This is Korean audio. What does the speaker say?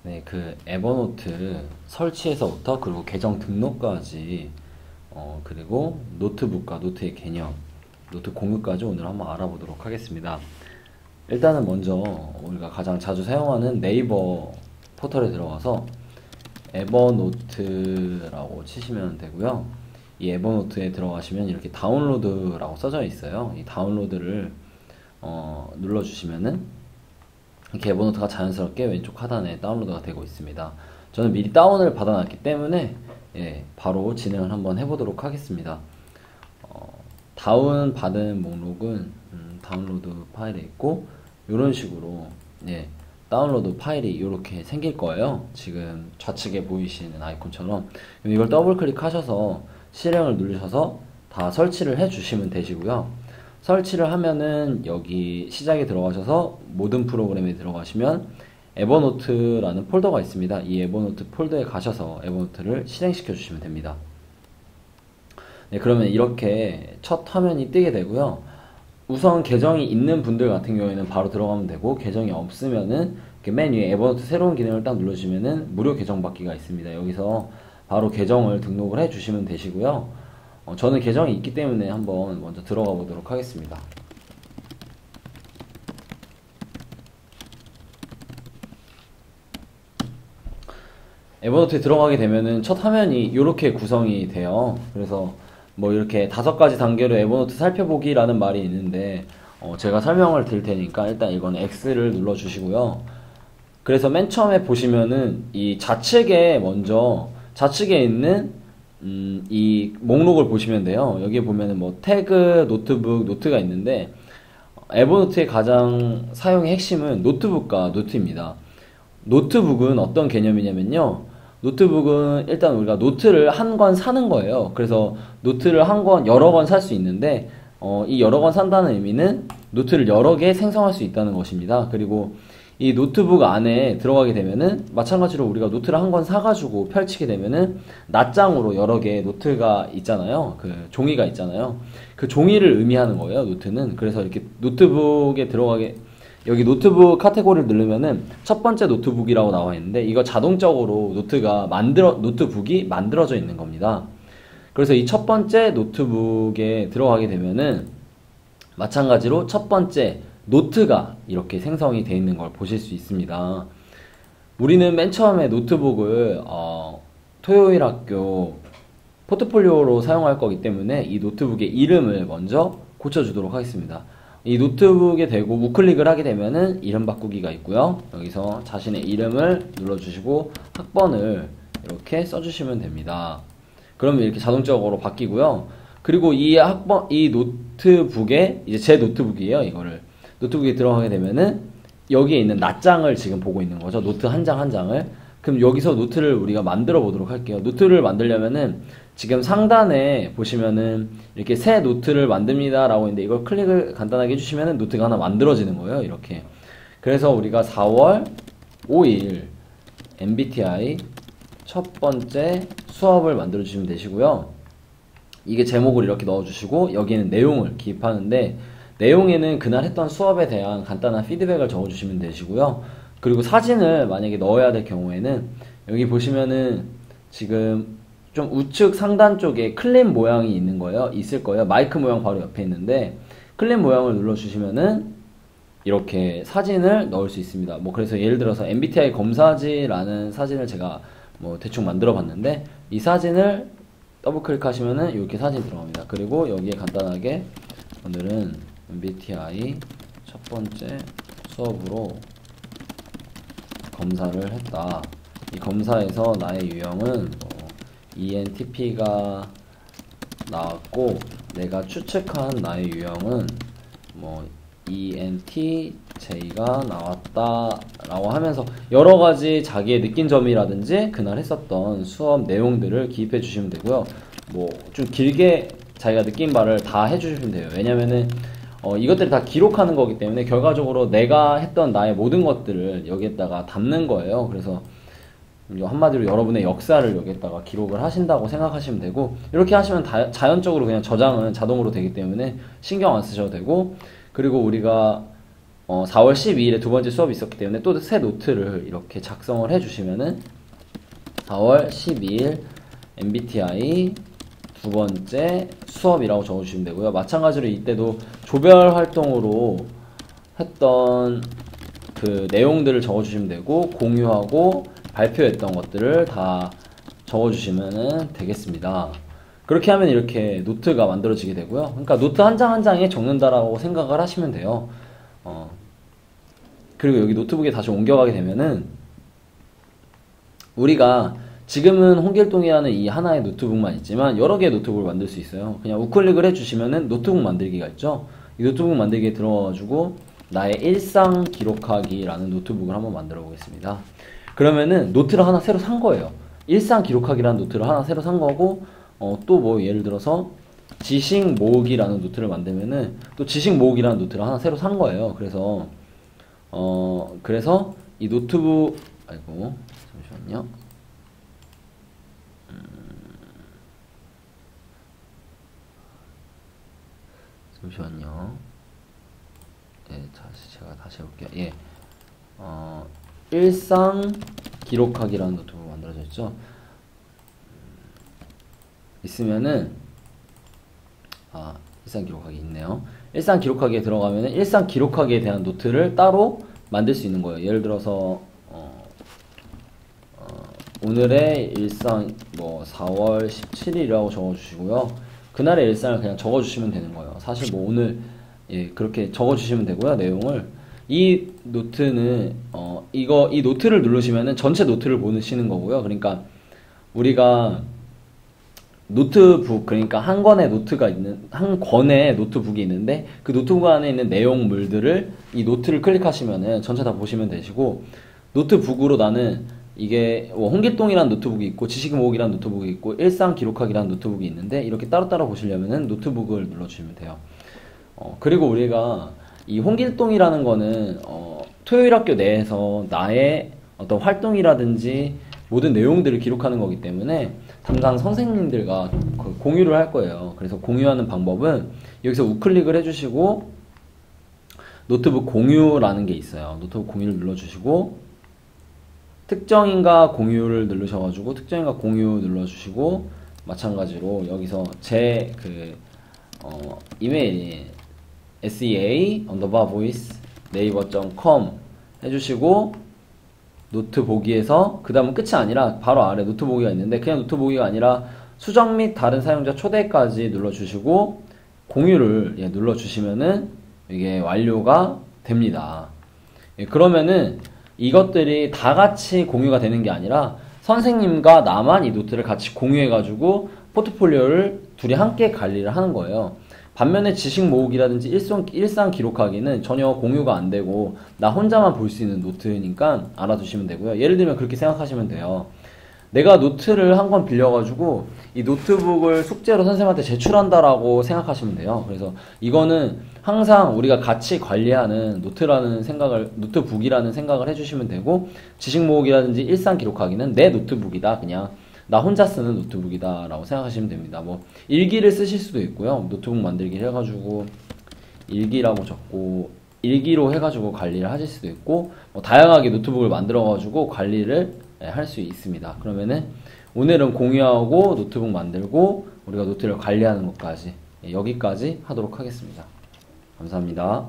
네, 그 에버노트 설치에서부터 그리고 계정 등록까지 그리고 노트북과 노트의 개념, 노트 공유까지 오늘 한번 알아보도록 하겠습니다. 일단은 먼저 우리가 가장 자주 사용하는 네이버 포털에 들어가서 에버노트라고 치시면 되고요. 이 에버노트에 들어가시면 이렇게 다운로드라고 써져 있어요. 이 다운로드를 눌러주시면은 이렇게 에버노트가 자연스럽게 왼쪽 하단에 다운로드가 되고 있습니다. 저는 미리 다운을 받아놨기 때문에 바로 진행을 한번 해보도록 하겠습니다. 다운 받은 목록은 다운로드 파일에 있고 이런 식으로 다운로드 파일이 이렇게 생길 거예요. 지금 좌측에 보이시는 아이콘처럼 이걸 더블 클릭하셔서 실행을 누르셔서 다 설치를 해 주시면 되시고요. 설치를 하면은 여기 시작에 들어가셔서 모든 프로그램에 들어가시면 에버노트라는 폴더가 있습니다. 이 에버노트 폴더에 가셔서 에버노트를 실행시켜 주시면 됩니다. 네, 그러면 이렇게 첫 화면이 뜨게 되고요. 우선 계정이 있는 분들 같은 경우에는 바로 들어가면 되고, 계정이 없으면은 이렇게 맨 위에 에버노트 새로운 기능을 딱 누르시면은 무료 계정 받기가 있습니다. 여기서 바로 계정을 등록을 해 주시면 되시고요. 저는 계정이 있기 때문에 한번 먼저 들어가 보도록 하겠습니다. 에버노트에 들어가게 되면은 첫 화면이 이렇게 구성이 돼요. 그래서 뭐 이렇게 5가지 단계로 에버노트 살펴보기라는 말이 있는데 제가 설명을 드릴 테니까 일단 이건 X를 눌러 주시고요. 그래서 맨 처음에 보시면은 이 좌측에 있는 이 목록을 보시면 돼요. 여기에 보면은 뭐 태그, 노트북, 노트가 있는데 에버노트의 가장 사용의 핵심은 노트북과 노트입니다. 노트북은 어떤 개념이냐면요. 노트북은 일단 우리가 노트를 한 권 사는 거예요. 그래서 노트를 한 권, 여러 권 살 수 있는데 이 여러 권 산다는 의미는 노트를 여러 개 생성할 수 있다는 것입니다. 그리고 이 노트북 안에 들어가게 되면은 마찬가지로 우리가 노트를 한 권 사가지고 펼치게 되면은 낱장으로 여러 개의 노트가 있잖아요. 그 종이가 있잖아요. 그 종이를 의미하는 거예요, 노트는. 그래서 이렇게 노트북에 들어가게, 여기 노트북 카테고리를 누르면은 첫 번째 노트북이라고 나와 있는데 이거 자동적으로 노트북이 만들어져 있는 겁니다. 그래서 이 첫 번째 노트북에 들어가게 되면은 마찬가지로 첫 번째 노트가 이렇게 생성이 되어 있는 걸 보실 수 있습니다. 우리는 맨 처음에 노트북을 토요일 학교 포트폴리오로 사용할 거기 때문에 이 노트북의 이름을 먼저 고쳐주도록 하겠습니다. 이 노트북에 대고 우클릭을 하게 되면은 이름 바꾸기가 있고요. 여기서 자신의 이름을 눌러주시고 학번을 이렇게 써주시면 됩니다. 그러면 이렇게 자동적으로 바뀌고요. 그리고 이 노트북에, 이제 제 노트북이에요, 이거를. 노트북에 들어가게 되면은 여기에 있는 낱장을 지금 보고 있는 거죠. 노트 한 장 한 장을. 그럼 여기서 노트를 우리가 만들어 보도록 할게요. 노트를 만들려면은 지금 상단에 보시면은 이렇게 새 노트를 만듭니다 라고 있는데 이걸 클릭을 간단하게 해주시면은 노트가 하나 만들어지는 거예요. 이렇게. 그래서 우리가 4월 5일 MBTI 첫 번째 수업을 만들어 주시면 되시고요. 이게 제목을 이렇게 넣어주시고 여기에는 내용을 기입하는데 내용에는 그날 했던 수업에 대한 간단한 피드백을 적어주시면 되시고요. 그리고 사진을 만약에 넣어야 될 경우에는 여기 보시면은 지금 좀 우측 상단 쪽에 클립 모양이 있을 거예요. 마이크 모양 바로 옆에 있는데 클립 모양을 눌러주시면은 이렇게 사진을 넣을 수 있습니다. 뭐 그래서 예를 들어서 MBTI 검사지라는 사진을 제가 뭐 대충 만들어 봤는데 이 사진을 더블 클릭하시면은 이렇게 사진이 들어갑니다. 그리고 여기에 간단하게 오늘은 MBTI 첫 번째 수업으로 검사를 했다. 이 검사에서 나의 유형은 ENTP가 나왔고 내가 추측한 나의 유형은 ENTJ가 나왔다 라고 하면서 여러가지 자기의 느낀 점이라든지 그날 했었던 수업 내용들을 기입해 주시면 되고요. 뭐 좀 길게 자기가 느낀 바를 다 해주시면 돼요. 왜냐면은 이것들을 다 기록하는 거기 때문에 결과적으로 내가 했던 나의 모든 것들을 여기에다가 담는 거예요. 그래서 한마디로 여러분의 역사를 여기에다가 기록을 하신다고 생각하시면 되고 이렇게 하시면 자연적으로 그냥 저장은 자동으로 되기 때문에 신경 안 쓰셔도 되고 그리고 우리가 4월 12일에 두 번째 수업이 있었기 때문에 또 새 노트를 이렇게 작성을 해주시면은 4월 12일 MBTI 두 번째 수업이라고 적어주시면 되고요. 마찬가지로 이때도 조별 활동으로 했던 그 내용들을 적어주시면 되고, 공유하고 발표했던 것들을 다 적어주시면 되겠습니다. 그렇게 하면 이렇게 노트가 만들어지게 되고요. 그러니까 노트 한 장 한 장에 적는다라고 생각을 하시면 돼요. 그리고 여기 노트북에 다시 옮겨가게 되면은 우리가 지금은 홍길동이라는 이 하나의 노트북만 있지만 여러 개의 노트북을 만들 수 있어요. 그냥 우클릭을 해주시면은 노트북 만들기가 있죠. 이 노트북 만들기에 들어가가지고 나의 일상 기록하기라는 노트북을 한번 만들어 보겠습니다. 그러면은 노트를 하나 새로 산 거예요. 일상 기록하기라는 노트를 하나 새로 산 거고, 또 뭐 예를 들어서 지식 모으기라는 노트를 만들면은 또 지식 모으기라는 노트를 하나 새로 산 거예요. 그래서 이 노트북, 아이고, 잠시만요. 잠시만요. 네, 제가 다시 해볼게요. 예. 일상 기록하기라는 노트북 만들어져 있죠. 있으면은, 일상 기록하기 있네요. 일상 기록하기에 들어가면은 일상 기록하기에 대한 노트를 따로 만들 수 있는 거예요. 예를 들어서, 오늘의 일상, 4월 17일이라고 적어주시고요. 그날의 일상을 그냥 적어주시면 되는 거예요. 사실 오늘, 예, 그렇게 적어주시면 되고요. 내용을. 이 노트는, 이 노트를 누르시면은 전체 노트를 보시는 거고요. 그러니까, 우리가, 노트북, 그러니까 한 권의 노트북이 있는데 그 노트북 안에 있는 내용물들을 이 노트를 클릭하시면은 전체 다 보시면 되시고, 노트북으로 나는 이게 홍길동이라는 노트북이 있고 지식 모으기라는 노트북이 있고 일상 기록하기라는 노트북이 있는데 이렇게 따로따로 보시려면은 노트북을 눌러주시면 돼요. 그리고 우리가 이 홍길동이라는 거는 토요일 학교 내에서 나의 어떤 활동이라든지 모든 내용들을 기록하는 거기 때문에 담당 선생님들과 공유를 할 거예요. 그래서 공유하는 방법은 여기서 우클릭을 해주시고 노트북 공유라는 게 있어요. 노트북 공유를 눌러주시고 특정인과 공유를 누르셔가지고 특정인과 공유 눌러주시고, 마찬가지로 여기서 제 이메일이 sea_voice naver.com 해주시고 노트 보기에서, 그 다음은 끝이 아니라 바로 아래 노트 보기가 있는데 그냥 노트 보기가 아니라 수정 및 다른 사용자 초대까지 눌러주시고 공유를 눌러주시면은 이게 완료가 됩니다. 그러면은 이것들이 다 같이 공유가 되는 게 아니라 선생님과 나만 이 노트를 같이 공유해가지고 포트폴리오를 둘이 함께 관리를 하는 거예요. 반면에 지식 모으기라든지 일상 기록하기는 전혀 공유가 안 되고 나 혼자만 볼 수 있는 노트니까 알아두시면 되고요. 예를 들면 그렇게 생각하시면 돼요. 내가 노트를 한 권 빌려가지고 이 노트북을 숙제로 선생님한테 제출한다라고 생각하시면 돼요. 그래서 이거는 항상 우리가 같이 관리하는 노트북이라는 생각을 해주시면 되고, 지식 모으기라든지 일상 기록하기는 내 노트북이다, 그냥 나 혼자 쓰는 노트북이다 라고 생각하시면 됩니다. 일기를 쓰실 수도 있고요. 노트북 만들기를 해가지고 일기라고 적고 일기로 해가지고 관리를 하실 수도 있고, 다양하게 노트북을 만들어가지고 관리를 할 수 있습니다. 그러면은 오늘은 공유하고 노트북 만들고 우리가 노트를 관리하는 것까지, 여기까지 하도록 하겠습니다. 감사합니다.